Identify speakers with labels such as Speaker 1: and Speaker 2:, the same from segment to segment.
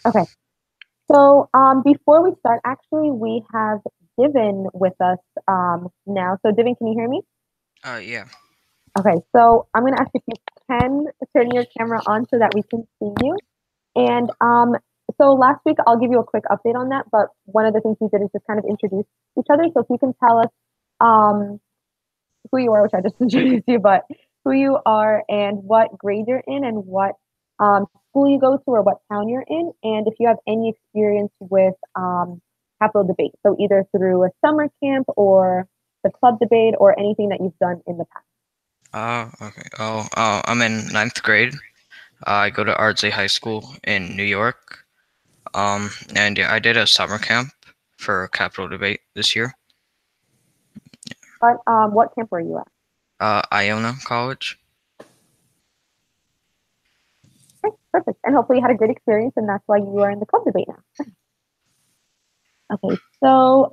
Speaker 1: Okay. So before we start, actually, we have Divin with us now. So Divin, can you hear me?
Speaker 2: Yeah.
Speaker 1: Okay. So I'm going to ask if you can turn your camera on so that we can see you. And so last week, I'll give you a quick update on that. But one of the things we did is just kind of introduce each other. So if you can tell us um, who you are, which I just introduced you, but who you are and what grade you're in and what school you go to or what town you're in, and if you have any experience with capital debate. So either through a summer camp or the club debate or anything that you've done in the past.
Speaker 2: Okay. I'm in ninth grade. I go to Ardsley High School in New York. And yeah, I did a summer camp for Capital Debate this year.
Speaker 1: But what camp were you at?
Speaker 2: Iona College.
Speaker 1: Okay, perfect. And hopefully you had a great experience, and that's why you are in the club debate now. Okay, so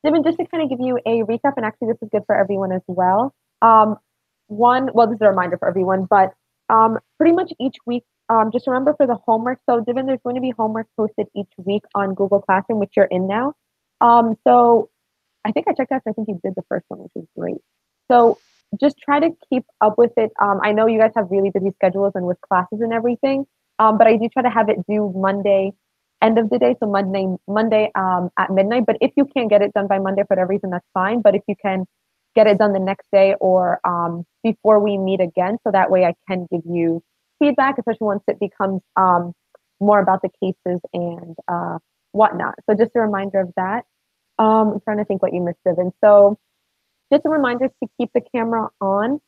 Speaker 1: Devin, just to kind of give you a recap, and actually this is good for everyone as well. Well, this is a reminder for everyone, but pretty much each week, just remember for the homework. So, Devin, there's going to be homework posted each week on Google Classroom, which you're in now. So I think I checked out. I think you did the first one, which is great. So just try to keep up with it. I know you guys have really busy schedules and with classes and everything, but I do try to have it due Monday, end of the day, so Monday at midnight. But if you can't get it done by Monday for whatever reason, that's fine. But if you can get it done the next day or before we meet again, so that way I can give you feedback, especially once it becomes more about the cases and whatnot. So just a reminder of that. I'm trying to think what you missed, Vivian. So just a reminder to keep the camera on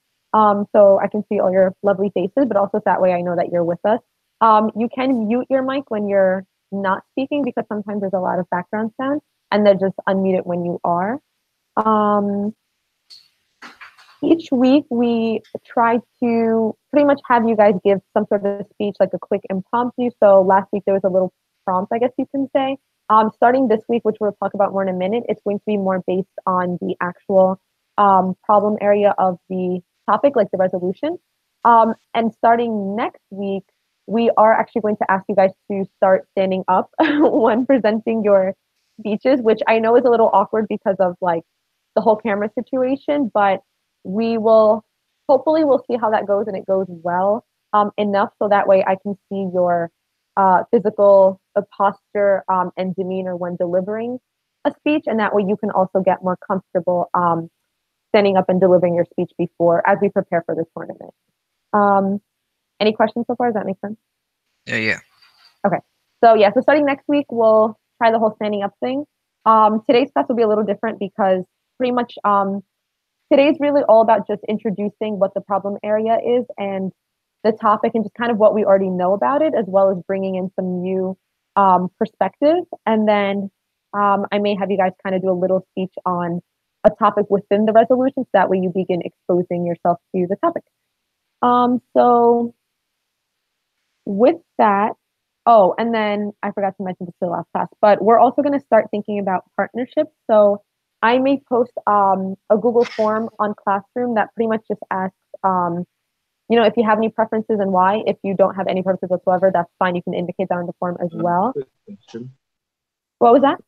Speaker 1: so I can see all your lovely faces, but also that way I know that you're with us. You can mute your mic when you're not speaking because sometimes there's a lot of background sound, and then just unmute it when you are. Um, each week we try to pretty much have you guys give some sort of speech, like a quick impromptu. So last week there was a little prompt, I guess you can say. Starting this week, which we'll talk about more in a minute, it's going to be more based on the actual problem area of the topic, like the resolution. And starting next week, we are actually going to ask you guys to start standing up when presenting your speeches, which I know is a little awkward because of like the whole camera situation, but we will hopefully we'll see how that goes and it goes well enough so that way I can see your physical posture and demeanor when delivering a speech, and that way you can also get more comfortable standing up and delivering your speech before as we prepare for the tournament. Um, any questions so far? Does that make sense?
Speaker 2: Yeah.
Speaker 1: Okay. So yeah, so starting next week, we'll try the whole standing up thing. Today's class will be a little different because pretty much today's really all about just introducing what the problem area is and the topic and just kind of what we already know about it, as well as bringing in some new perspective. And then I may have you guys kind of do a little speech on a topic within the resolution, so that way you begin exposing yourself to the topic. So with that, oh, and then I forgot to mention this to the last class, but we're also going to start thinking about partnerships. So I may post a Google form on Classroom that pretty much just asks, if you have any preferences and why. If you don't have any preferences whatsoever, that's fine. You can indicate that on the form as well.
Speaker 3: Quick question.
Speaker 1: What was that?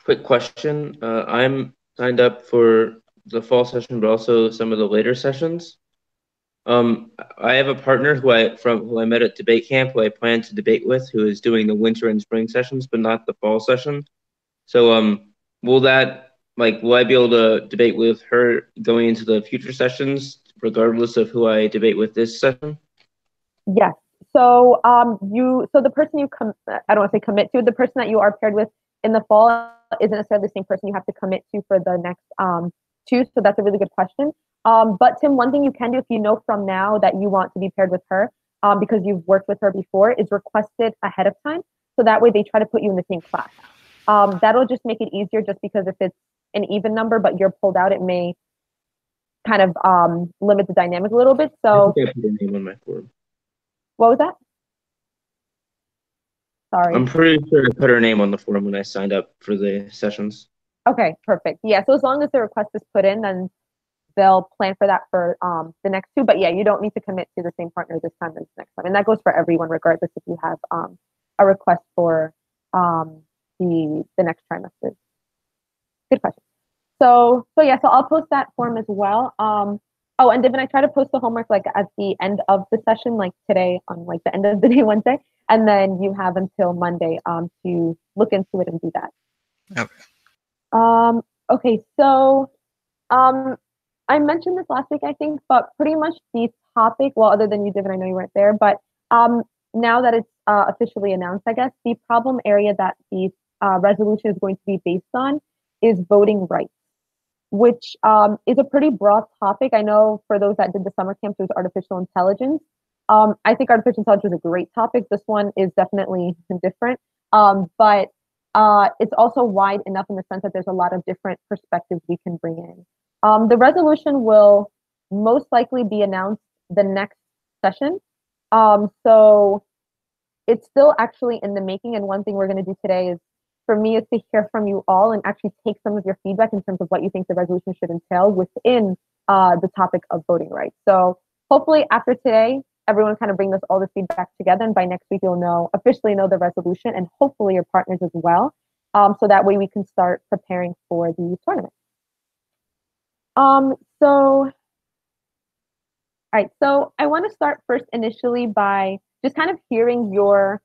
Speaker 3: Quick question. I'm signed up for the fall session, but also some of the later sessions. I have a partner who I met at debate camp, who I plan to debate with, who is doing the winter and spring sessions, but not the fall session. So, will I be able to debate with her going into the future sessions, regardless of who I debate with this session?
Speaker 1: Yes. So so the person I don't want to say commit to, the person that you are paired with in the fall isn't necessarily the same person you have to commit to for the next two. So that's a really good question. But Tim, one thing you can do if you know from now that you want to be paired with her, because you've worked with her before, is request it ahead of time. So that way they try to put you in the same class. That'll just make it easier just because if it's an even number but you're pulled out, it may kind of limit the dynamic a little bit.
Speaker 3: I
Speaker 1: So
Speaker 3: think I put her name on my form.
Speaker 1: what was that?
Speaker 3: I'm
Speaker 1: Sorry.
Speaker 3: pretty sure I put her name on the form when I signed up for the sessions.
Speaker 1: Okay, perfect. Yeah, so as long as the request is put in, then they'll plan for that for the next two. But yeah, you don't need to commit to the same partner this time as next time. And that goes for everyone, regardless if you have a request for the next trimester. Good question. So I'll post that form as well. Oh, and Divin, I try to post the homework like at the end of the session, like today on like the end of the day Wednesday, and then you have until Monday to look into it and do that.
Speaker 2: Okay.
Speaker 1: Okay, so um I mentioned this last week, I think, but pretty much the topic, well, other than you, Divin, I know you weren't there, but now that it's officially announced, I guess, the problem area that the resolution is going to be based on is voting rights, which is a pretty broad topic. I know for those that did the summer camp, there's artificial intelligence. I think artificial intelligence is a great topic. This one is definitely different, but it's also wide enough in the sense that there's a lot of different perspectives we can bring in. The resolution will most likely be announced the next session. So it's still actually in the making. And one thing we're going to do today is for me is to hear from you all and actually take some of your feedback in terms of what you think the resolution should entail within the topic of voting rights. So hopefully after today, everyone kind of bring all this feedback together. And by next week, you'll officially know the resolution and hopefully your partners as well. So that way we can start preparing for the tournament. All right, so I want to start first initially by just kind of hearing your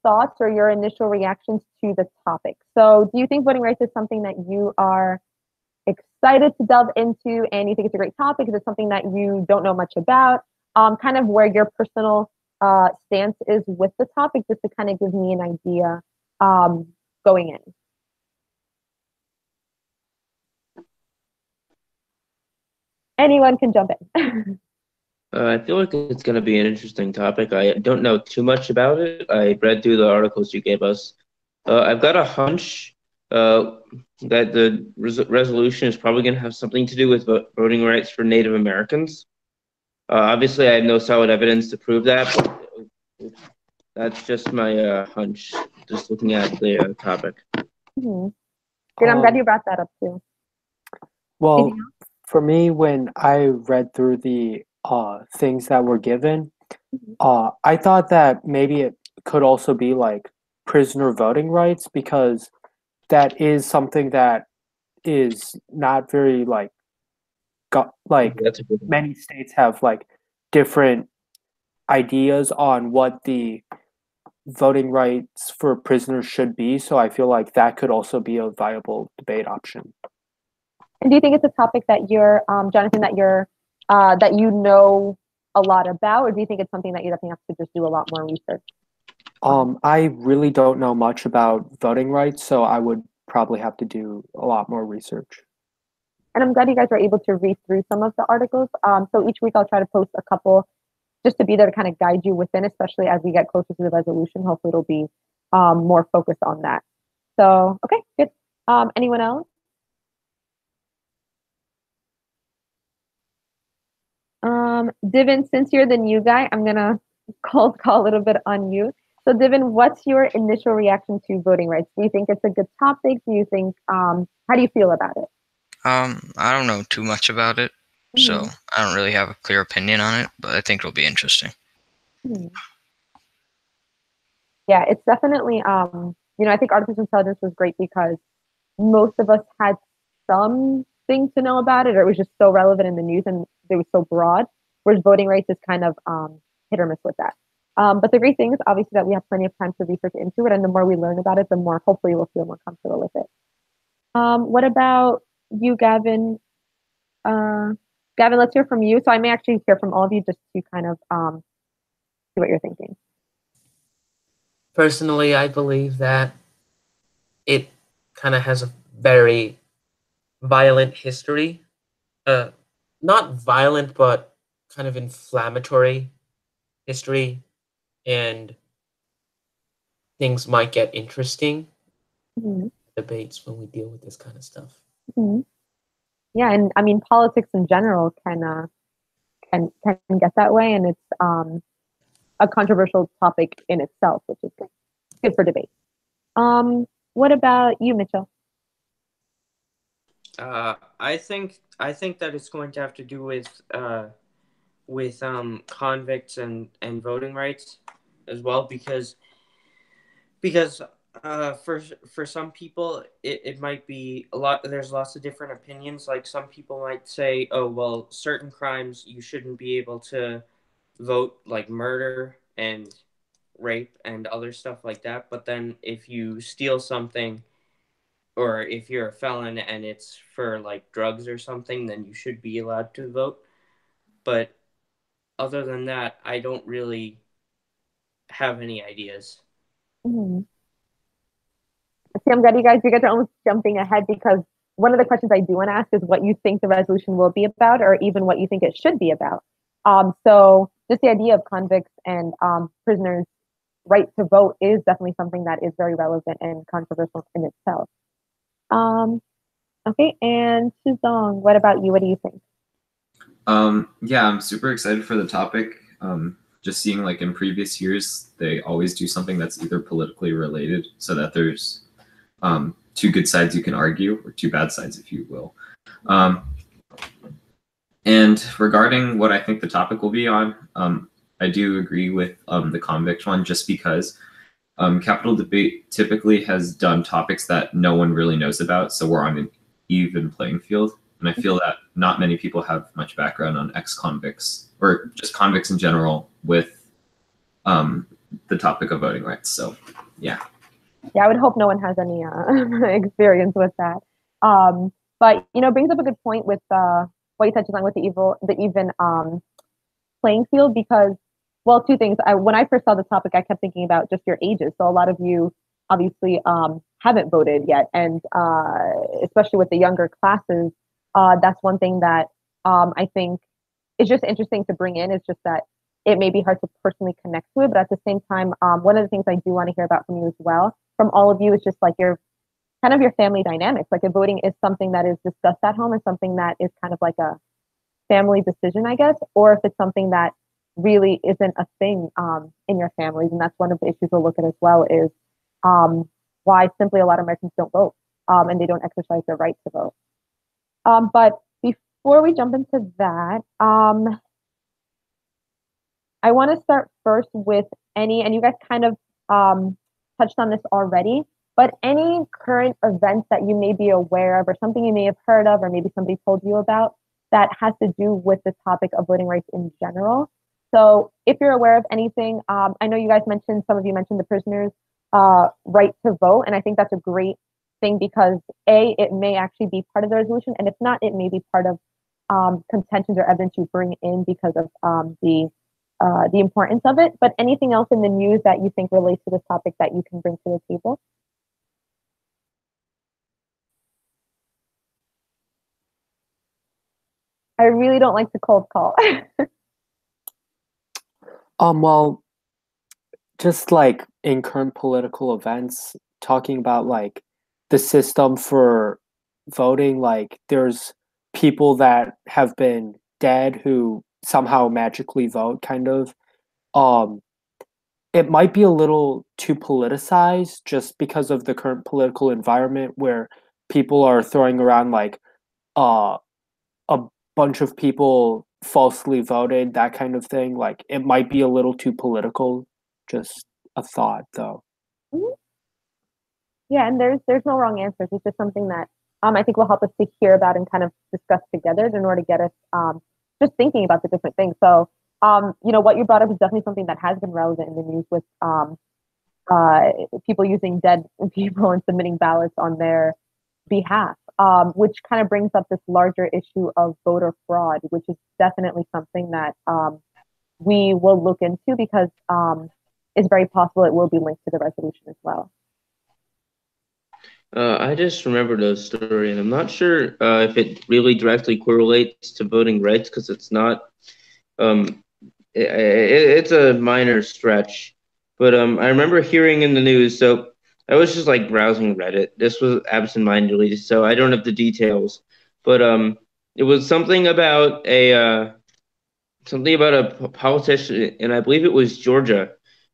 Speaker 1: thoughts or your initial reactions to the topic. So do you think voting rights is something that you are excited to delve into and you think it's a great topic? Is it something that you don't know much about? Kind of where your personal stance is with the topic, just to kind of give me an idea going in. Anyone can jump in.
Speaker 3: I feel like it's going to be an interesting topic. I don't know too much about it. I read through the articles you gave us. I've got a hunch that the resolution is probably going to have something to do with voting rights for Native Americans. Obviously, I have no solid evidence to prove that, but that's just my hunch, just looking at the topic.
Speaker 1: Mm-hmm. Good, I'm glad you brought that up too.
Speaker 4: Well, for me, when I read through the things that were given, I thought that maybe it could also be like prisoner voting rights, because that is something that is not very
Speaker 3: That's a good one.
Speaker 4: many states have like different ideas on what the voting rights for prisoners should be. So I feel like that could also be a viable debate option.
Speaker 1: And do you think it's a topic that you're, Jonathan, that you know a lot about, or do you think it's something that you definitely have to just do a lot more research?
Speaker 4: I really don't know much about voting rights, so I would probably have to do a lot more research.
Speaker 1: And I'm glad you guys were able to read through some of the articles. So each week I'll try to post a couple just to be there to kind of guide you within, especially as we get closer to the resolution. Hopefully it'll be more focused on that. So, okay, good. Anyone else? Divin, since you're the new guy, I'm gonna call a little bit on you. So Divin, what's your initial reaction to voting rights? Do you think it's a good topic? Do you think how do you feel about it?
Speaker 2: I don't know too much about it, so I don't really have a clear opinion on it, but I think it'll be interesting.
Speaker 1: Yeah, it's definitely I think artificial intelligence was great because most of us had something to know about it, or it was just so relevant in the news and it was so broad. Whereas voting rights is kind of hit or miss with that. But the great thing is obviously that we have plenty of time to research into it, and the more we learn about it, the more hopefully we'll feel more comfortable with it. What about you, Gavin? Gavin, let's hear from you. So I may actually hear from all of you just to kind of see what you're thinking.
Speaker 5: Personally, I believe that it kind of has a very violent history. Not violent, but kind of inflammatory history, and things might get interesting debates when we deal with this kind of stuff.
Speaker 1: Yeah, and I mean politics in general can get that way, and it's a controversial topic in itself, which is good for debate. What about you, Mitchell?
Speaker 6: I think that it's going to have to do with convicts and voting rights as well, because because for some people it might be a lot. There's lots of different opinions. Like some people might say, oh well, certain crimes you shouldn't be able to vote, like murder and rape and other stuff like that. But then if you steal something, or if you're a felon and it's for like drugs or something, then you should be allowed to vote. But other than that, I don't really have any ideas.
Speaker 1: Mm-hmm. See, I'm glad you guys are almost jumping ahead, because one of the questions I do want to ask is what you think the resolution will be about, or even what you think it should be about. So just the idea of convicts and prisoners' right to vote is definitely something that is very relevant and controversial in itself. Okay, and Shizong, what about you? What do you think?
Speaker 7: Yeah, I'm super excited for the topic. Just seeing like in previous years, they always do something that's either politically related, so that there's two good sides you can argue, or two bad sides, if you will. And regarding what I think the topic will be on, I do agree with the convict one, just because Capital Debate typically has done topics that no one really knows about, so we're on an even playing field. And I feel that not many people have much background on ex-convicts, or just convicts in general, with the topic of voting rights. So, yeah.
Speaker 1: Yeah, I would hope no one has any experience with that. But brings up a good point with what you touched on with the even playing field, because, well, two things. When I first saw the topic, I kept thinking about just your ages. So a lot of you obviously haven't voted yet, and especially with the younger classes, that's one thing that I think is just interesting to bring in. Is just that it may be hard to personally connect to it, but at the same time, one of the things I do want to hear about from you as well, from all of you, is just like your kind of your family dynamics. Like if voting is something that is discussed at home, and something that is kind of like a family decision, I guess, or if it's something that really isn't a thing in your families. And that's one of the issues we'll look at as well, is why simply a lot of Americans don't vote and they don't exercise their right to vote. But before we jump into that, I want to start first with and you guys kind of touched on this already, but any current events that you may be aware of, or something you may have heard of, or maybe somebody told you about that has to do with the topic of voting rights in general. So if you're aware of anything, I know you guys mentioned, some of you mentioned the prisoners' right to vote, and I think that's a great thing, because it may actually be part of the resolution, and if not, it may be part of contentions or evidence you bring in because of the importance of it. But anything else in the news that you think relates to this topic that you can bring to the table? I really don't like to cold call.
Speaker 4: Well, just like in current political events, talking about like the system for voting, like there's people that have been dead who somehow magically vote, kind of. It might be a little too politicized just because of the current political environment, where people are throwing around like a bunch of people falsely voted, that kind of thing. Like it might be a little too political. Just a thought, though.
Speaker 1: Mm-hmm. Yeah, and there's no wrong answers. It's just something that I think will help us to hear about and kind of discuss together in order to get us just thinking about the different things. So what you brought up is definitely something that has been relevant in the news, with people using dead people and submitting ballots on their behalf, which kind of brings up this larger issue of voter fraud, which is definitely something that we will look into, because it's very possible it will be linked to the resolution as well.
Speaker 3: I just remembered a story, and I'm not sure if it really directly correlates to voting rights, because it's not. It's a minor stretch, but I remember hearing in the news. So I was just like browsing Reddit. This was absentmindedly, so I don't have the details. But it was something about a politician, and I believe it was Georgia,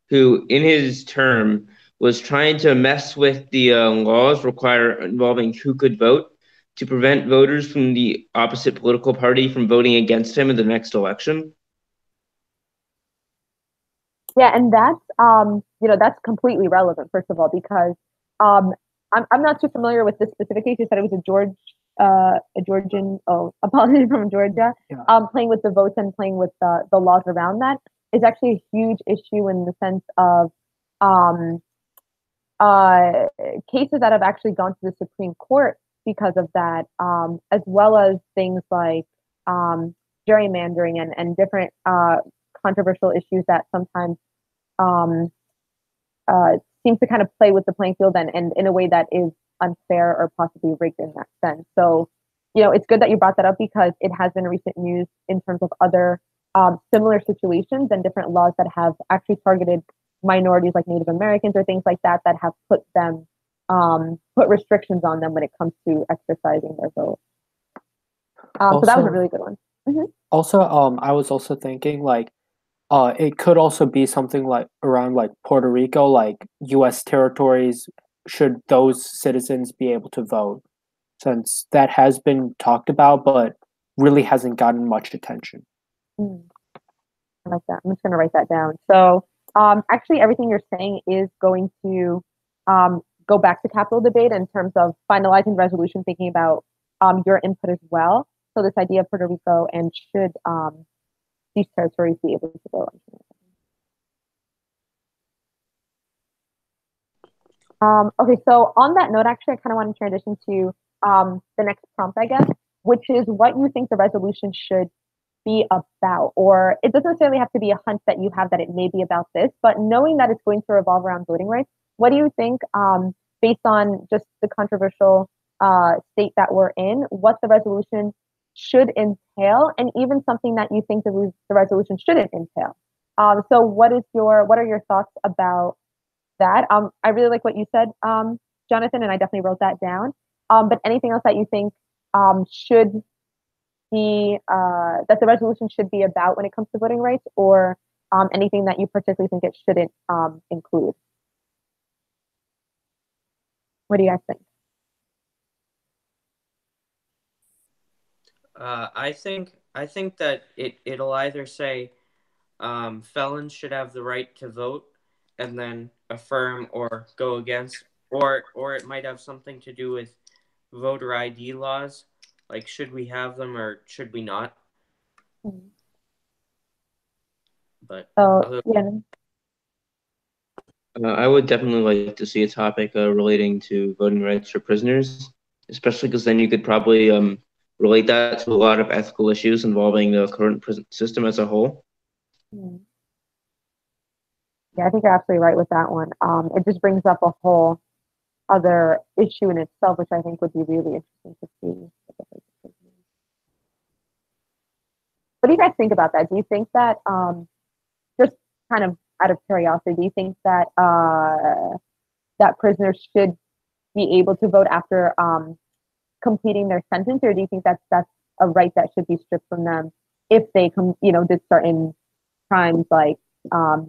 Speaker 3: who in his term was trying to mess with the laws involving who could vote, to prevent voters from the opposite political party from voting against him in the next election.
Speaker 1: Yeah, and that's that's completely relevant, first of all, because I'm not too familiar with this specific case. You said it was a Georgian, oh, apologies, from Georgia.
Speaker 4: Yeah.
Speaker 1: Playing with the votes and playing with the laws around that is actually a huge issue in the sense of um cases that have actually gone to the Supreme Court because of that, as well as things like gerrymandering and different controversial issues that sometimes um, seems to kind of play with the playing field and in a way that is unfair or possibly rigged in that sense. So, it's good that you brought that up because it has been recent news in terms of other similar situations and different laws that have actually targeted minorities like Native Americans or things like that have put them put restrictions on them when it comes to exercising their vote. So that was a really good one. Mm-hmm.
Speaker 4: Also, I was also thinking like, it could also be something like around like Puerto Rico, like U.S. territories. Should those citizens be able to vote? Since that has been talked about, but really hasn't gotten much attention.
Speaker 1: I like that. I'm just going to write that down. So, actually, everything you're saying is going to go back to capital debate in terms of finalizing resolution, thinking about your input as well. So, this idea of Puerto Rico and should these territories be able to vote? Okay, so on that note, actually, I kind of want to transition to the next prompt, I guess, which is what you think the resolution should be about. Or it doesn't necessarily have to be a hunch that you have that it may be about this, but knowing that it's going to revolve around voting rights, what do you think, based on just the controversial state that we're in, what the resolution should entail, and even something that you think the resolution shouldn't entail? So what are your thoughts about that? I really like what you said, Jonathan, and I definitely wrote that down. But anything else that you think should be that the resolution should be about when it comes to voting rights, or anything that you particularly think it shouldn't include? What do you guys think?
Speaker 6: I think that it'll either say felons should have the right to vote, and then affirm or go against, or it might have something to do with voter ID laws, like should we have them or should we not? But
Speaker 1: yeah.
Speaker 3: I would definitely like to see a topic relating to voting rights for prisoners, especially because then you could probably relate that to a lot of ethical issues involving the current prison system as a whole.
Speaker 1: Yeah, I think you're absolutely right with that one. It just brings up a whole other issue in itself, which I think would be really interesting to see. What do you guys think about that? Do you think that, just kind of out of curiosity, do you think that that prisoners should be able to vote after completing their sentence, or do you think that's a right that should be stripped from them if they did certain crimes like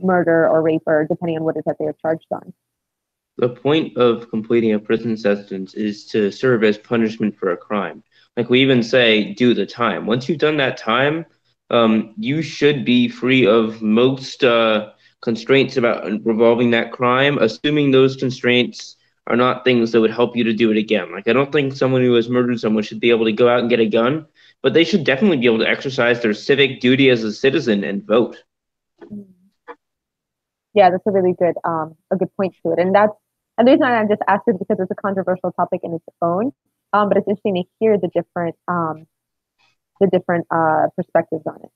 Speaker 1: murder or rape, or depending on what it is that they are charged on?
Speaker 3: The point of completing a prison sentence is to serve as punishment for a crime. Like we even say, do the time. Once you've done that time, you should be free of most constraints about revolving that crime, assuming those constraints are not things that would help you to do it again. Like I don't think someone who has murdered someone should be able to go out and get a gun, but they should definitely be able to exercise their civic duty as a citizen and vote.
Speaker 1: Yeah, that's a really good a good point to it, and the reason I just asked is because it's a controversial topic in its own, but it's interesting to hear the different perspectives on it.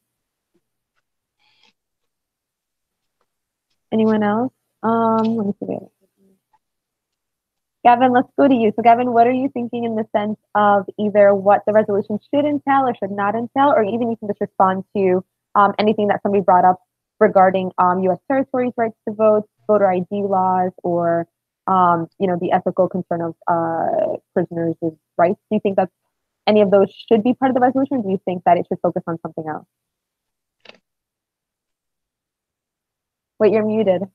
Speaker 1: Anyone else? Let me see. Gavin, let's go to you. So, Gavin, what are you thinking in the sense of either what the resolution should entail or should not entail, or even you can just respond to anything that somebody brought up regarding U.S. territories' rights to vote, voter ID laws, or the ethical concern of prisoners' rights? Do you think that any of those should be part of the resolution, or do you think that it should focus on something else? Wait, you're muted.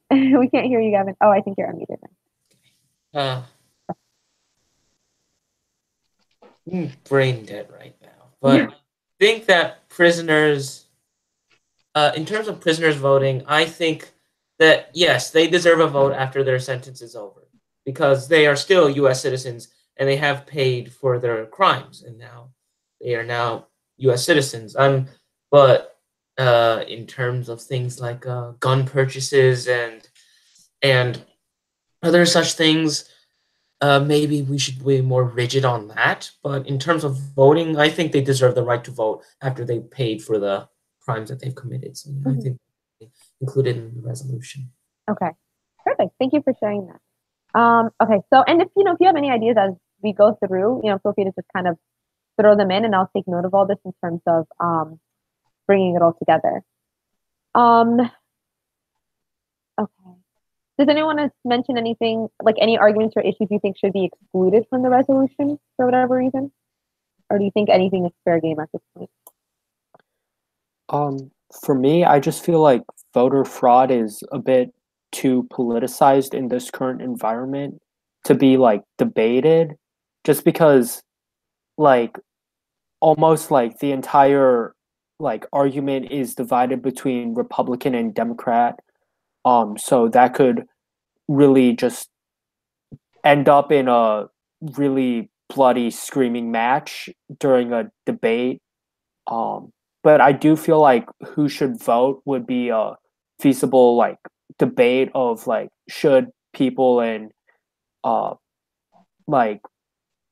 Speaker 1: We can't hear you, Gavin. Oh, I think you're unmuted now.
Speaker 5: brain dead right now. But I think that prisoners, in terms of prisoners voting, I think that yes, they deserve a vote after their sentence is over because they are still U.S. citizens and they have paid for their crimes, and now they are now U.S. citizens. But in terms of things like gun purchases and other such things, maybe we should be more rigid on that. But in terms of voting, I think they deserve the right to vote after they paid for the crimes that they've committed. So I think included in the resolution.
Speaker 1: Okay, perfect. Thank you for sharing that. Okay, so and if you have any ideas as we go through, feel free to just kind of throw them in, and I'll take note of all this in terms of bringing it all together. Okay. Does anyone want to mention anything, like any arguments or issues you think should be excluded from the resolution for whatever reason? Or do you think anything is fair game at this point?
Speaker 4: For me, I just feel like voter fraud is a bit too politicized in this current environment to be like debated, just because like almost like the entire like argument is divided between Republican and Democrat. So that could really just end up in a really bloody screaming match during a debate. But I do feel like who should vote would be a feasible like debate of like should people in like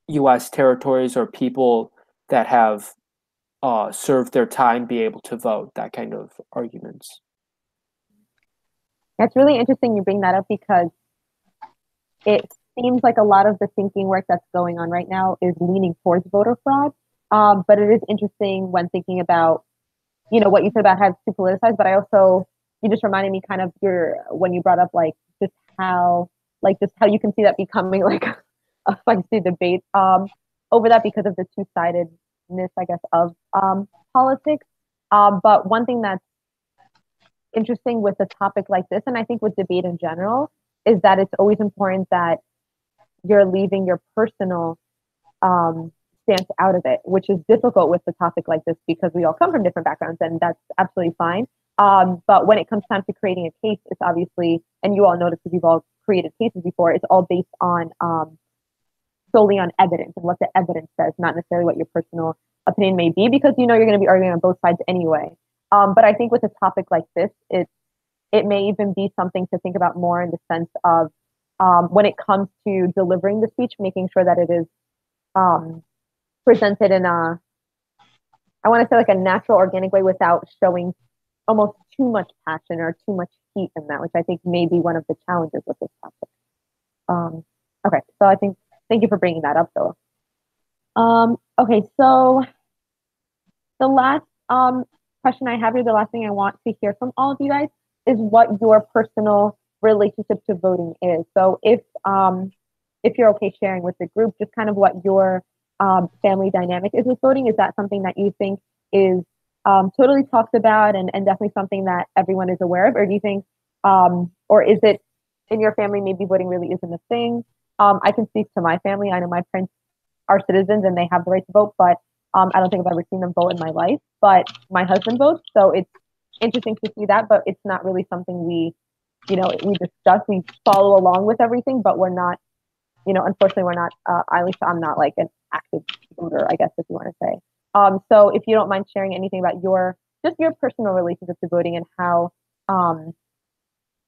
Speaker 4: US territories or people that have served their time be able to vote, that kind of arguments.
Speaker 1: That's really interesting you bring that up because it seems like a lot of the thinking work that's going on right now is leaning towards voter fraud. But it is interesting when thinking about, what you said about how it's too politicized, but you just reminded me kind of when you brought up just how you can see that becoming like a feisty debate over that because of the two-sidedness, I guess, of politics. But one thing that's interesting with a topic like this, and I think with debate in general, is that it's always important that you're leaving your personal stance out of it, which is difficult with a topic like this because we all come from different backgrounds, and that's absolutely fine. But when it comes time to creating a case, it's obviously, and you all notice because you've all created cases before, it's all based on solely on evidence and what the evidence says, not necessarily what your personal opinion may be, because you're going to be arguing on both sides anyway. But I think with a topic like this, it may even be something to think about more in the sense of when it comes to delivering the speech, making sure that it is presented in I want to say like a natural, organic way without showing almost too much passion or too much heat in that, which I think may be one of the challenges with this topic. Okay, so thank you for bringing that up, though. Okay, so the last question I have here, the last thing I want to hear from all of you guys is what your personal relationship to voting is. So if you're okay sharing with the group, just kind of what your family dynamic is with voting. Is that something that you think is totally talked about and definitely something that everyone is aware of? Or do you think, or is it in your family, maybe voting really isn't a thing? I can speak to my family. I know my parents are citizens and they have the right to vote, but I don't think I've ever seen them vote in my life. But my husband votes, so it's interesting to see that, but it's not really something we discuss. We follow along with everything, but we're not, unfortunately, we're not, at least I'm not like an active voter, I guess, if you want to say. So if you don't mind sharing anything about your personal relationship to voting and how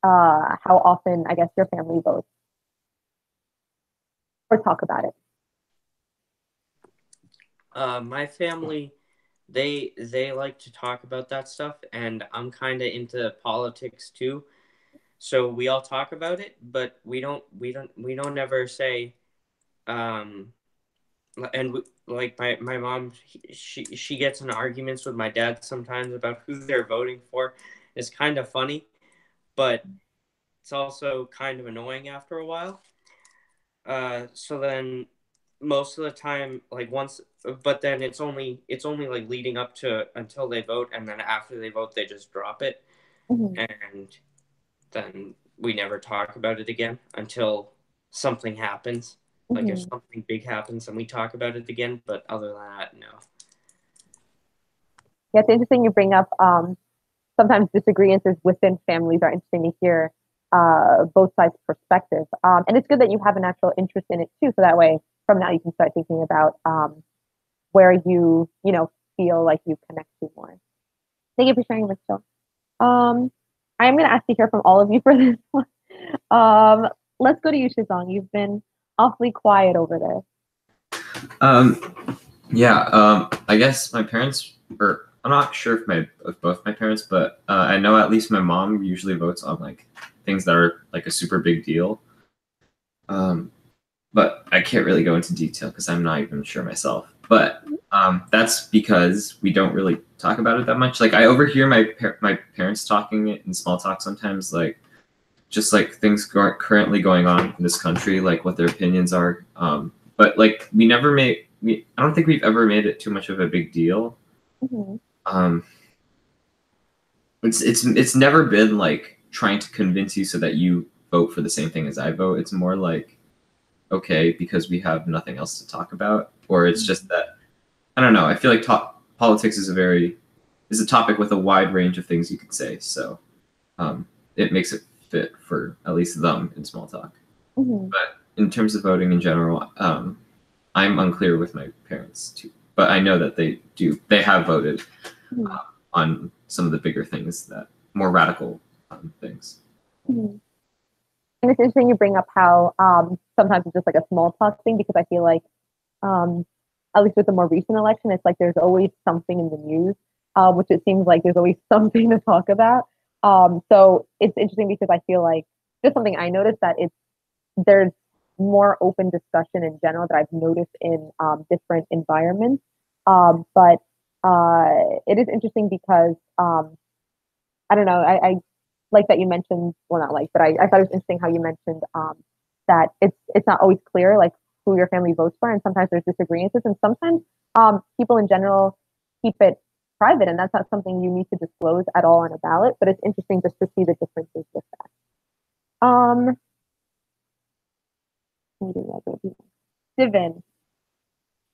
Speaker 1: often, I guess, your family votes or talk about it.
Speaker 6: My family, they like to talk about that stuff, and I'm kind of into politics too. So we all talk about it, but we don't ever say, and like my mom, she gets in arguments with my dad sometimes about who they're voting for. It's kind of funny, but it's also kind of annoying after a while. So then most of the time, but then it's only like leading up to until they vote, and then after they vote, they just drop it, and then we never talk about it again until something happens. Like if something big happens and we talk about it again, but other than that, no.
Speaker 1: Yeah, it's interesting you bring up sometimes disagreements within families are interesting to hear both sides' perspective. And it's good that you have a natural interest in it too, so that way from now you can start thinking about where you feel like you connect to more. Thank you for sharing, Mitchell. I'm going to ask to hear from all of you for this one. Let's go to you, Shizong. You've been awfully quiet over there.
Speaker 7: I guess my parents, or I'm not sure if both my parents, but I know at least my mom usually votes on like things that are like a super big deal. But I can't really go into detail because I'm not even sure myself. But that's because we don't really talk about it that much. Like I overhear my parents talking in small talk sometimes, like just like things currently going on in this country, like what their opinions are. But like I don't think we've ever made it too much of a big deal. It's never been like trying to convince you so that you vote for the same thing as I vote. It's more like, okay, because we have nothing else to talk about, or it's just that I don't know. I feel like politics is a topic with a wide range of things you could say. So it makes it fit for at least them in small talk. But in terms of voting in general, I'm unclear with my parents too. But I know that they have voted on some of the bigger things, that more radical things.
Speaker 1: And it's interesting you bring up how sometimes it's just like a small talk thing, because I feel like at least with the more recent election, it's like there's always something in the news, which it seems like there's always something to talk about. So it's interesting because I feel like just something I noticed that there's more open discussion in general that I've noticed in different environments. But it is interesting because I don't know, I like that you mentioned, well, not like, but I thought it was interesting how you mentioned that it's not always clear like who your family votes for, and sometimes there's disagreements, and sometimes people in general keep it private, and that's not something you need to disclose at all on a ballot. But it's interesting just to see the differences with that. Divin, do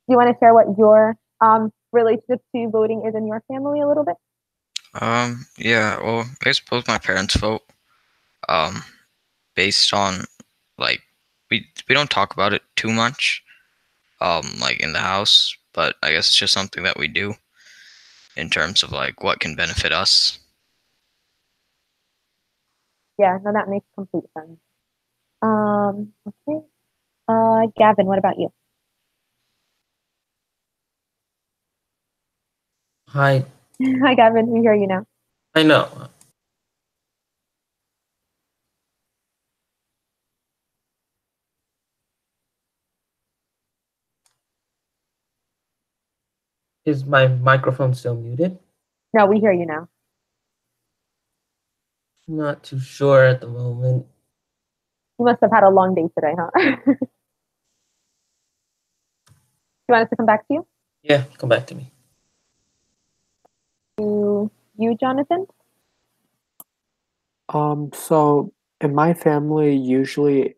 Speaker 1: you want to share what your relationship to voting is in your family a little bit?
Speaker 2: Yeah, well, I guess both my parents vote based on like we don't talk about it too much like in the house, but I guess it's just something that we do in terms of like what can benefit us.
Speaker 1: Yeah, no, that makes complete sense. Okay. Gavin, what about you?
Speaker 5: Hi.
Speaker 1: Hi, Gavin. We hear you now.
Speaker 5: I know. Is my microphone still muted?
Speaker 1: No, we hear you now.
Speaker 5: Not too sure at the moment.
Speaker 1: You must have had a long day today, huh? You want us to come back to you?
Speaker 5: Yeah, come back to me.
Speaker 1: You, Jonathan?
Speaker 4: So in my family, usually,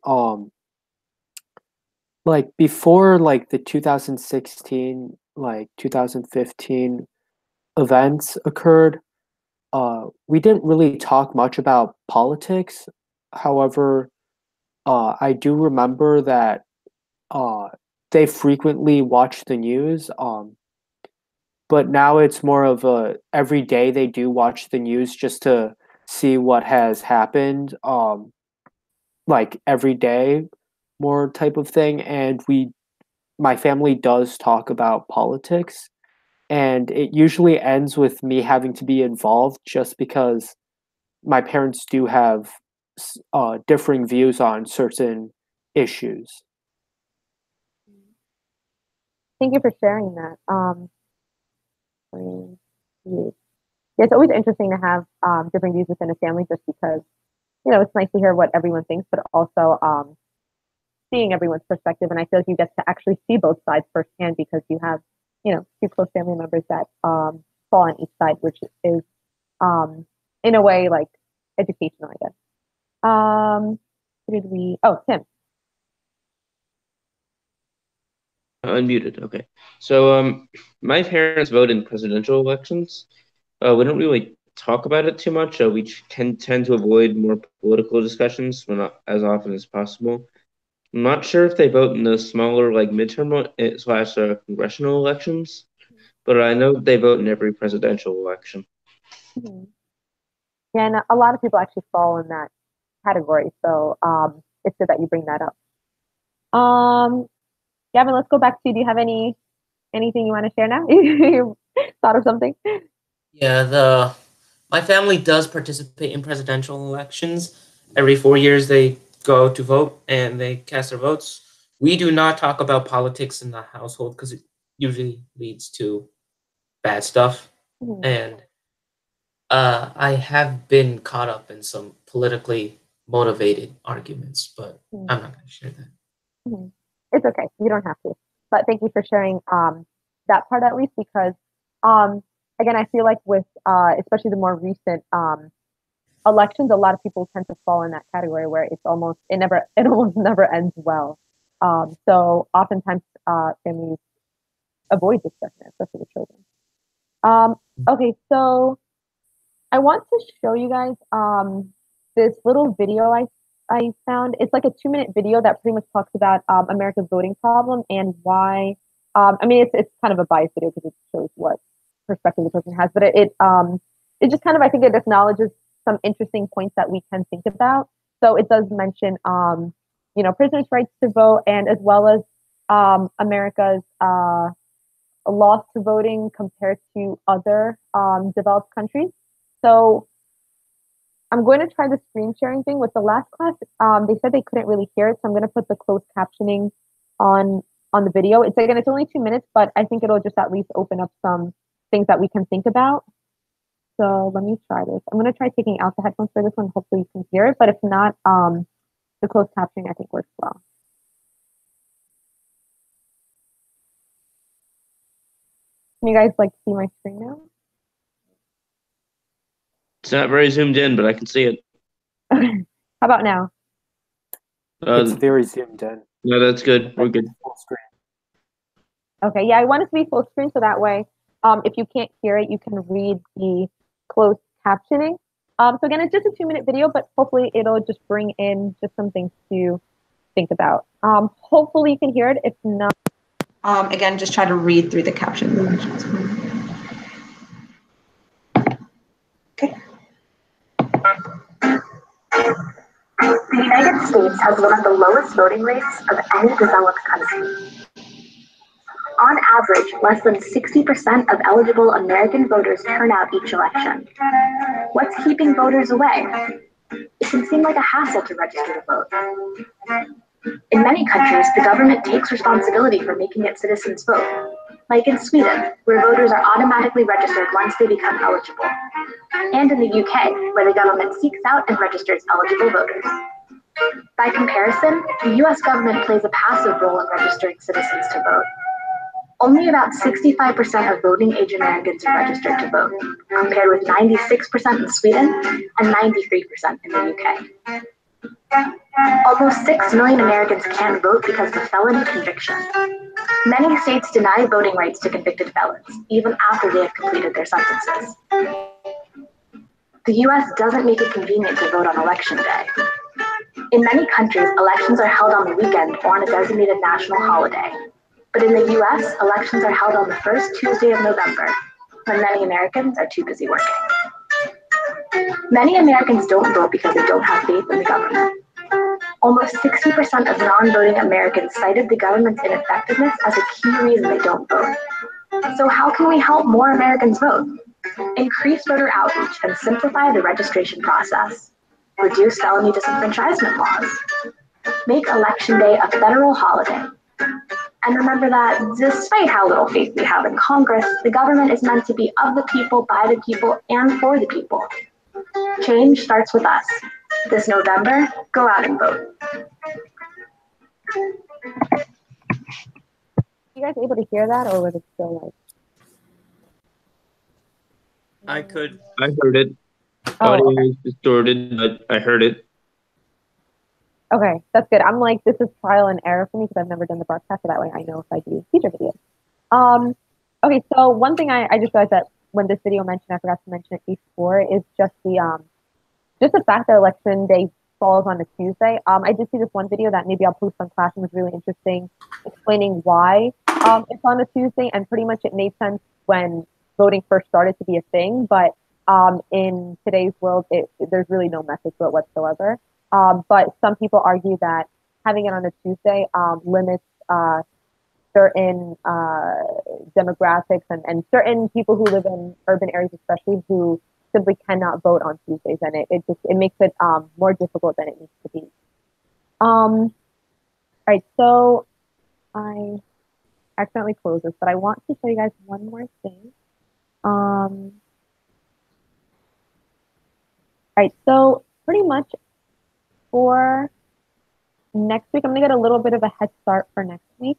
Speaker 4: like before, like the 2016, like 2015 events occurred, we didn't really talk much about politics. However, I do remember that they frequently watch the news. But now it's more of a every day they do watch the news just to see what has happened. Like every day, more type of thing. And my family does talk about politics, and it usually ends with me having to be involved just because my parents do have differing views on certain issues.
Speaker 1: Thank you for sharing that. It's always interesting to have different views within a family, just because it's nice to hear what everyone thinks, but also seeing everyone's perspective. And I feel like you get to actually see both sides firsthand because you have two close family members that fall on each side, which is in a way like educational, I guess. Who did we? Oh, Tim.
Speaker 3: Unmuted. Okay. So my parents vote in presidential elections. We don't really talk about it too much. We tend to avoid more political discussions, well, not as often as possible. I'm not sure if they vote in the smaller like midterm slash congressional elections, but I know they vote in every presidential election.
Speaker 1: Mm-hmm. Yeah, and a lot of people actually fall in that category. So it's good that you bring that up. Gavin, let's go back to you. Do you have anything you want to share now? You thought of something?
Speaker 5: Yeah, my family does participate in presidential elections. Every 4 years they go to vote and they cast their votes. We do not talk about politics in the household because it usually leads to bad stuff.
Speaker 1: Mm-hmm.
Speaker 5: And I have been caught up in some politically motivated arguments, but I'm not going to share that.
Speaker 1: Mm-hmm. It's okay. You don't have to. But thank you for sharing that part at least, because again, I feel like with especially the more recent elections, a lot of people tend to fall in that category where it almost never ends well. So oftentimes families avoid discussion, especially with children. Okay, so I want to show you guys this little video I found. It's like a 2-minute video that pretty much talks about America's voting problem and why. I mean, it's kind of a biased video because it shows what perspective the person has, but it just kind of, I think it acknowledges some interesting points that we can think about. So it does mention prisoners' rights to vote, and as well as America's loss to voting compared to other developed countries. So I'm going to try the screen sharing thing. With the last class, they said they couldn't really hear it, so I'm going to put the closed captioning on the video. It's only 2 minutes, but I think it'll just at least open up some things that we can think about. So let me try this. I'm going to try taking out the headphones for this one. Hopefully you can hear it, but if not, the closed captioning I think works well. Can you guys see my screen now?
Speaker 3: It's not very zoomed in, but I can see it.
Speaker 1: How about now?
Speaker 4: It's very zoomed in.
Speaker 3: No, that's good. We're good.
Speaker 4: Full screen.
Speaker 1: Okay, yeah, I want it to be full screen so that way, if you can't hear it, you can read the closed captioning. So again, it's just a 2-minute video, but hopefully it'll just bring in just some things to think about. Hopefully you can hear it. If not,
Speaker 8: again, just try to read through the caption. Okay. The United States has one of the lowest voting rates of any developed country. On average, less than 60% of eligible American voters turn out each election. What's keeping voters away? It can seem like a hassle to register to vote. In many countries, the government takes responsibility for making its citizens vote, like in Sweden, where voters are automatically registered once they become eligible, and in the UK, where the government seeks out and registers eligible voters. By comparison, the US government plays a passive role in registering citizens to vote. Only about 65% of voting age Americans are registered to vote, compared with 96% in Sweden and 93% in the UK. Almost 6 million Americans can't vote because of a felony conviction. Many states deny voting rights to convicted felons, even after they have completed their sentences. The US doesn't make it convenient to vote on election day. In many countries, elections are held on the weekend or on a designated national holiday. But in the US, elections are held on the first Tuesday of November, when many Americans are too busy working. Many Americans don't vote because they don't have faith in the government. Almost 60% of non-voting Americans cited the government's ineffectiveness as a key reason they don't vote. So how can we help more Americans vote? Increase voter outreach and simplify the registration process. Reduce felony disenfranchisement laws. Make Election Day a federal holiday. And remember that despite how little faith we have in Congress, the government is meant to be of the people, by the people, and for the people. Change starts with us. This November, go out and vote.
Speaker 1: you guys able to hear that, or was it still
Speaker 6: I could.
Speaker 3: I heard it. Audio is distorted, but I heard it.
Speaker 1: Okay, that's good. I'm like, this is trial and error for me because I've never done the broadcast, so that way I know if I do future videos. Okay, so one thing I just realized that when this video mentioned, I forgot to mention it before, is just the fact that election day falls on a Tuesday. I did see this one video that maybe I'll post on Classroom, was really interesting, explaining why it's on a Tuesday, and pretty much it made sense when voting first started to be a thing, but in today's world, there's really no message to it whatsoever. But some people argue that having it on a Tuesday limits certain demographics and certain people who live in urban areas, especially, who simply cannot vote on Tuesdays, and it makes it more difficult than it needs to be. All right, so I accidentally closed this, but I want to show you guys one more thing. All right, so pretty much for next week, I'm gonna get a little bit of a head start for next week.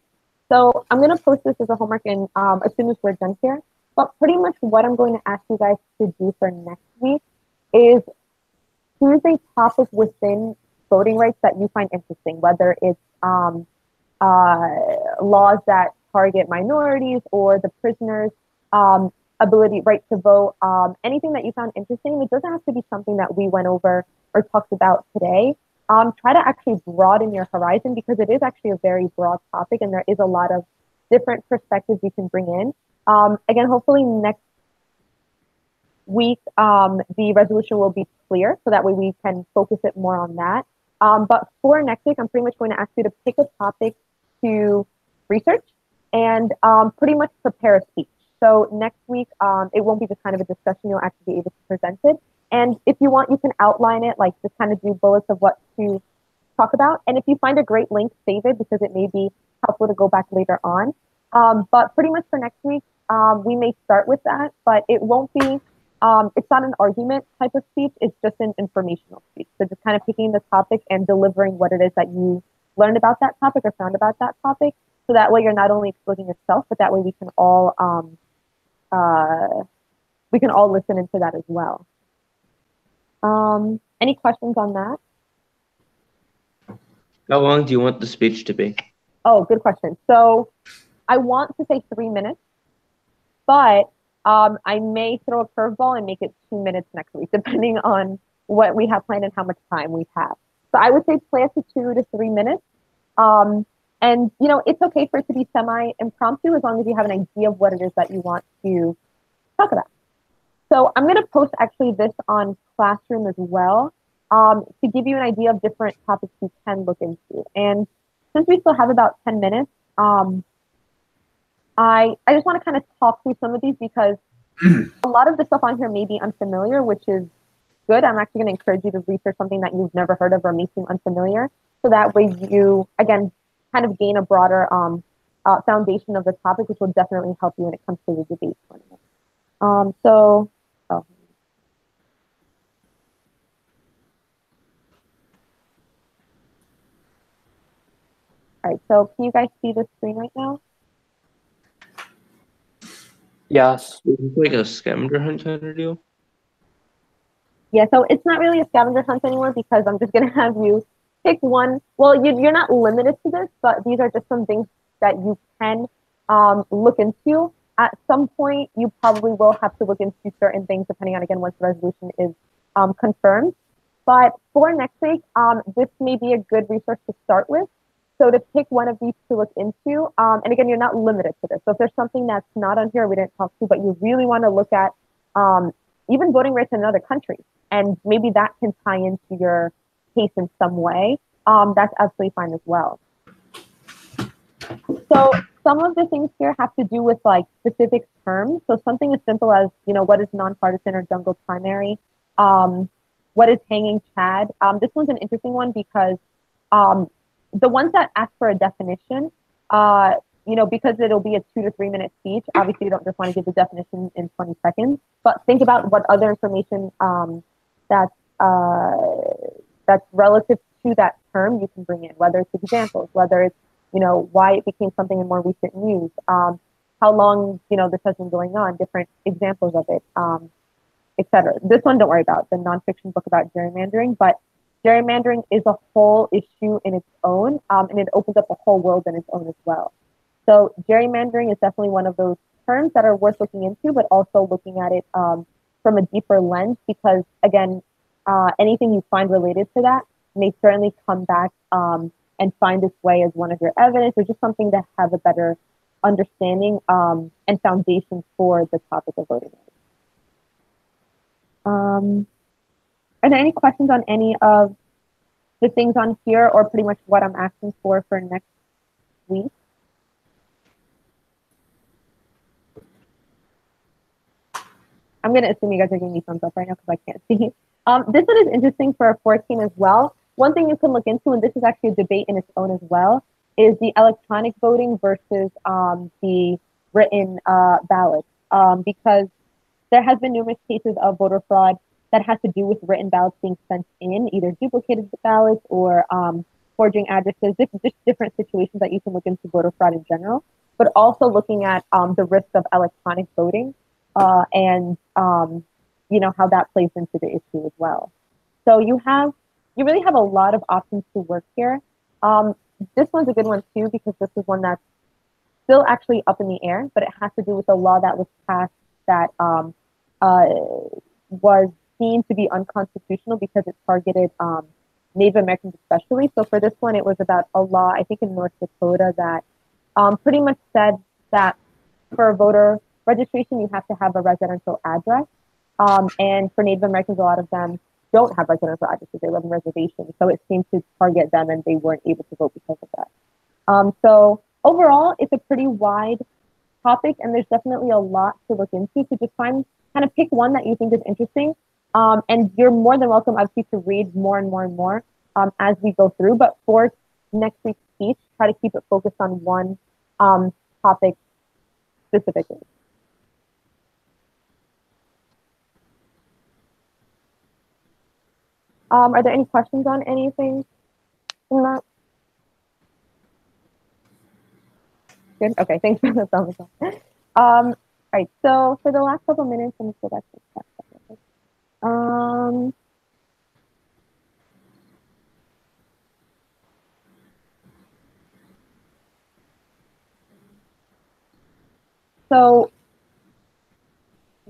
Speaker 1: So I'm gonna post this as a homework and as soon as we're done here. But pretty much what I'm going to ask you guys to do for next week is choose a topic within voting rights that you find interesting, whether it's laws that target minorities or the prisoners' right to vote, anything that you found interesting. It doesn't have to be something that we went over or talked about today. Try to actually broaden your horizon, because it is actually a very broad topic and there is a lot of different perspectives you can bring in. Again, hopefully next week, the resolution will be clear, so that way we can focus it more on that. But for next week, I'm pretty much going to ask you to pick a topic to research and pretty much prepare a speech. So next week, it won't be just kind of a discussion, you'll actually be able to present it. And if you want, you can outline it, like just kind of do bullets of what to talk about. And if you find a great link, save it, because it may be helpful to go back later on. But pretty much for next week, we may start with that, but it won't be, it's not an argument type of speech, it's just an informational speech. So just kind of picking the topic and delivering what it is that you learned about that topic or found about that topic. So that way you're not only exposing yourself, but that way we can all listen into that as well. Any questions on that?
Speaker 3: How long do you want the speech to be?
Speaker 1: Oh, good question. So I want to say 3 minutes, but I may throw a curveball and make it 2 minutes next week, depending on what we have planned and how much time we have. So I would say play it to 2 to 3 minutes. And you know, it's okay for it to be semi-impromptu, as long as you have an idea of what it is that you want to talk about. So I'm going to post actually this on Classroom as well, to give you an idea of different topics you can look into. And since we still have about 10 minutes, I just want to kind of talk through some of these, because a lot of the stuff on here may be unfamiliar, which is good. I'm actually going to encourage you to research something that you've never heard of or may seem unfamiliar, so that way you, again, kind of gain a broader foundation of the topic, which will definitely help you when it comes to the debate tournament. All right, so can you guys see the screen right now?
Speaker 4: Yes.
Speaker 3: Is this like a scavenger hunt kind of deal?
Speaker 1: Yeah, so it's not really a scavenger hunt anymore, because I'm just going to have you pick one. Well, you're not limited to this, but these are just some things that you can look into. At some point, you probably will have to look into certain things, depending on, again, once the resolution is confirmed. But for next week, this may be a good resource to start with. So to pick one of these to look into, and again, you're not limited to this. So if there's something that's not on here we didn't talk to, but you really want to look at even voting rights in another country, and maybe that can tie into your case in some way, that's absolutely fine as well. So some of the things here have to do with like specific terms. So something as simple as, you know, what is nonpartisan or jungle primary? What is hanging chad? This one's an interesting one, because the ones that ask for a definition, you know, because it'll be a 2 to 3 minute speech, obviously you don't just want to give the definition in 20 seconds, but think about what other information that's relative to that term you can bring in, whether it's examples, whether it's, you know, why it became something in more recent news, how long, you know, this has been going on, different examples of it, etc. This one, don't worry about, the nonfiction book about gerrymandering, but gerrymandering is a whole issue in its own, and it opens up a whole world in its own as well. So gerrymandering is definitely one of those terms that are worth looking into, but also looking at it from a deeper lens, because again, anything you find related to that may certainly come back and find its way as one of your evidence, or just something to have a better understanding and foundation for the topic of voting. Are there any questions on any of the things on here, or pretty much what I'm asking for next week? I'm going to assume you guys are giving me thumbs up right now because I can't see. This one is interesting for 14 as well. One thing you can look into, and this is actually a debate in its own as well, is the electronic voting versus the written ballots, because there has been numerous cases of voter fraud that has to do with written ballots being sent in, either duplicated ballots or forging addresses. This is just different situations that you can look into voter fraud in general, but also looking at the risk of electronic voting and you know, how that plays into the issue as well. So you really have a lot of options to work here. This one's a good one too, because this is one that's still actually up in the air, but it has to do with a law that was passed that was seen to be unconstitutional because it targeted Native Americans especially. So for this one, it was about a law, I think in North Dakota, that pretty much said that for voter registration, you have to have a residential address. And for Native Americans, a lot of them don't have residential addresses. They live in reservations. So it seemed to target them, and they weren't able to vote because of that. So overall, it's a pretty wide topic, and there's definitely a lot to look into. So just kind of pick one that you think is interesting. And you're more than welcome, obviously, to read more and more and more as we go through. But for next week's speech, try to keep it focused on one topic specifically. Are there any questions on anything from that? Good. Okay, thanks for the thumbs up. All right, so for the last couple minutes, let me go back to the chat. So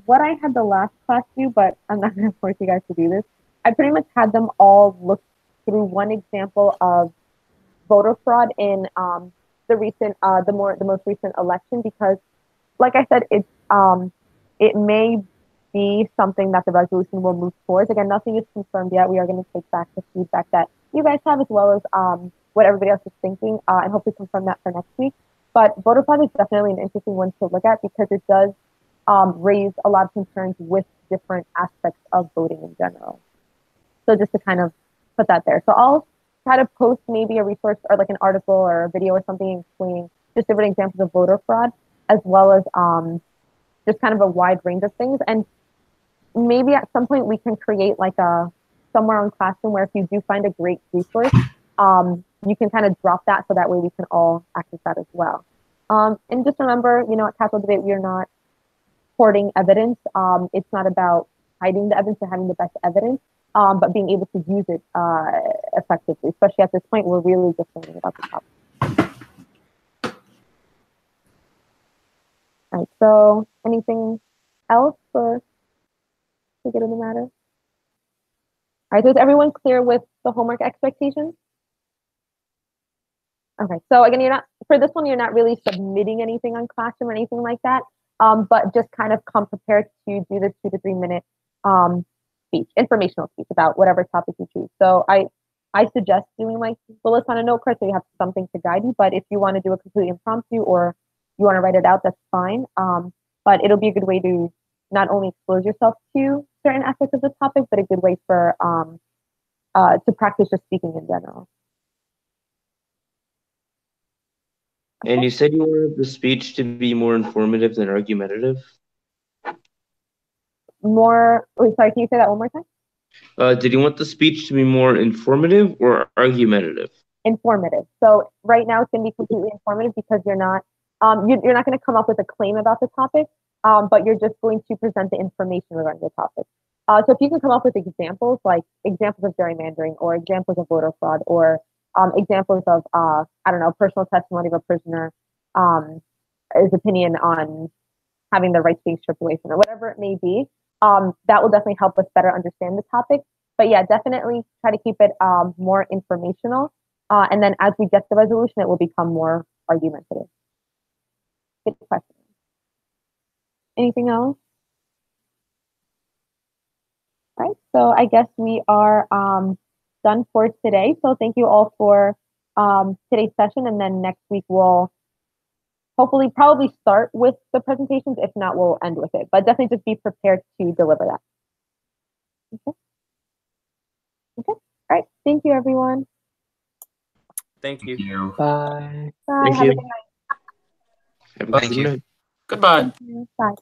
Speaker 1: what I had the last class do, but I'm not going to force you guys to do this, I pretty much had them all look through one example of voter fraud in the most recent election, because, like I said, it may be something that the resolution will move towards. Again, nothing is confirmed yet. We are going to take back the feedback that you guys have, as well as what everybody else is thinking, and hopefully confirm that for next week. But voter fraud is definitely an interesting one to look at, because it does raise a lot of concerns with different aspects of voting in general. So just to kind of put that there. So I'll try to post maybe a resource or like an article or a video or something explaining just different examples of voter fraud, as well as just kind of a wide range of things. And maybe at some point we can create like somewhere on Classroom where if you do find a great resource, you can kind of drop that, so that way we can all access that as well. And just remember, you know, at Capital Debate, we are not hoarding evidence. It's not about hiding the evidence or having the best evidence, but being able to use it effectively, especially at this point, we're really just learning about the topic. All right, so anything else to get in the matter? All right, so is everyone clear with the homework expectations? Okay, so again, for this one, you're not really submitting anything on Classroom or anything like that, but just kind of come prepared to do the 2 to 3 minute informational speech about whatever topic you choose. So I suggest doing like bullets on a note card so you have something to guide you. But if you want to do a completely impromptu or you want to write it out, that's fine. But it'll be a good way to not only expose yourself to certain aspects of the topic, but a good way for to practice just speaking in general.
Speaker 3: And you said you wanted the speech to be more informative than argumentative?
Speaker 1: Sorry, can you say that one more time?
Speaker 3: Did you want the speech to be more informative or argumentative?
Speaker 1: Informative. So right now it's going to be completely informative, because you're not going to come up with a claim about the topic, but you're just going to present the information regarding the topic. So if you can come up with examples, like examples of gerrymandering or examples of voter fraud or examples of, I don't know, personal testimony of a prisoner, his opinion on having the right to being stripped away from it, whatever it may be, that will definitely help us better understand the topic. But yeah, definitely try to keep it more informational. And then as we get the resolution, it will become more argumentative. Good question. Anything else? All right, so I guess we are done for today. So thank you all for today's session. And then next week we'll hopefully probably start with the presentations. If not, we'll end with it. But definitely just be prepared to deliver that. Okay. Okay. All right. Thank you, everyone.
Speaker 6: Thank you.
Speaker 7: Thank you.
Speaker 4: Bye.
Speaker 1: Bye.
Speaker 3: Thank
Speaker 1: Have
Speaker 3: you.
Speaker 1: a good night.
Speaker 3: Have a
Speaker 2: Thank
Speaker 3: good
Speaker 2: you.
Speaker 3: night.
Speaker 5: Goodbye.
Speaker 1: Thank you. Bye.